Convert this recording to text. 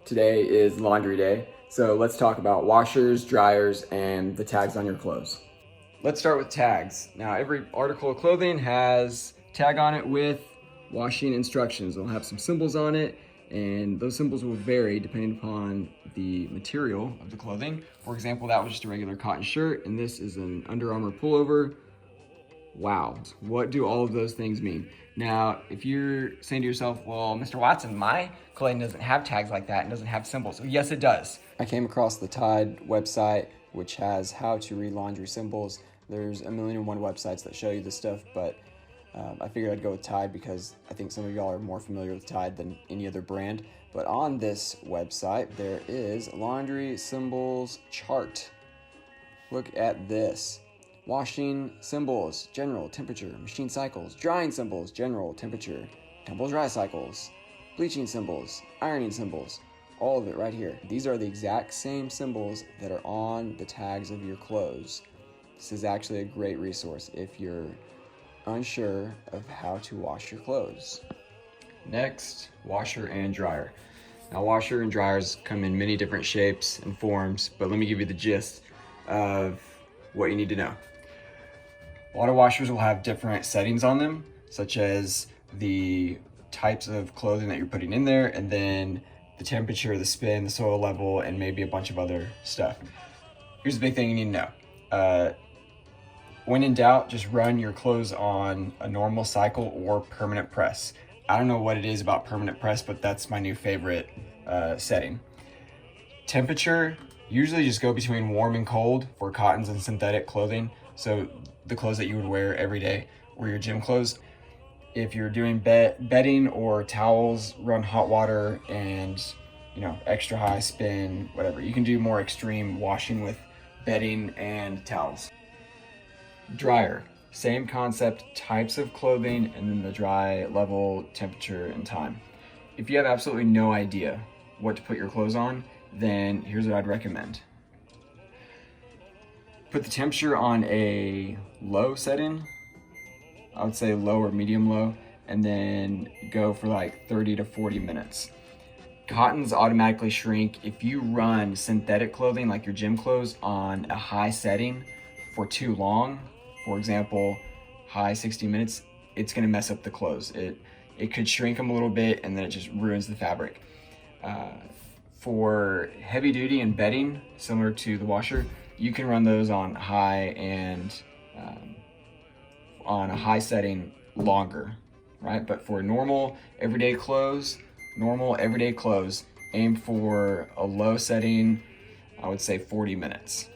Today is laundry day, so let's talk about washers, dryers, and the tags on your clothes. Let's start with tags. Now, every article of clothing has a tag on it with washing instructions. It'll have some symbols on it, and those symbols will vary depending upon the material of the clothing. For example, that was just a regular cotton shirt, and this is an Under Armour pullover. Wow, what do all of those things mean? Now, if you're saying to yourself, well, Mr. Watson, my clothing doesn't have tags like that and doesn't have symbols. Well, yes, it does. I came across the Tide website, which has how to read laundry symbols. There's a million and one websites that show you this stuff, but I figured I'd go with Tide because I think some of y'all are more familiar with Tide than any other brand. But on this website, there is laundry symbols chart. Look at this. Washing symbols, general temperature, machine cycles, drying symbols, general temperature, tumble dry cycles, bleaching symbols, ironing symbols, all of it right here. These are the exact same symbols that are on the tags of your clothes. This is actually a great resource if you're unsure of how to wash your clothes. Next, washer and dryer. Now, washer and dryers come in many different shapes and forms, but let me give you the gist of what you need to know. A lot of washers will have different settings on them, such as the types of clothing that you're putting in there, and then the temperature, the spin, the soil level, and maybe a bunch of other stuff. Here's the big thing you need to know. When in doubt, just run your clothes on a normal cycle or permanent press. I don't know what it is about permanent press, but that's my new favorite setting. Temperature, usually just go between warm and cold for cottons and synthetic clothing. So the clothes that you would wear every day or your gym clothes. If you're doing bedding or towels, run hot water and extra high spin, whatever. You can do more extreme washing with bedding and towels. Dryer, same concept, types of clothing, and then the dry level, temperature, and time. If you have absolutely no idea what to put your clothes on, then here's what I'd recommend. Put the temperature on a low setting. I would say low or medium low, and then go for like 30 to 40 minutes. Cottons automatically shrink. If you run synthetic clothing like your gym clothes on a high setting for too long, for example, high 60 minutes, it's gonna mess up the clothes. It could shrink them a little bit and then it just ruins the fabric. For heavy duty and bedding, similar to the washer, you can run those on high and on a high setting longer, right? But for normal everyday clothes, aim for a low setting, I would say 40 minutes.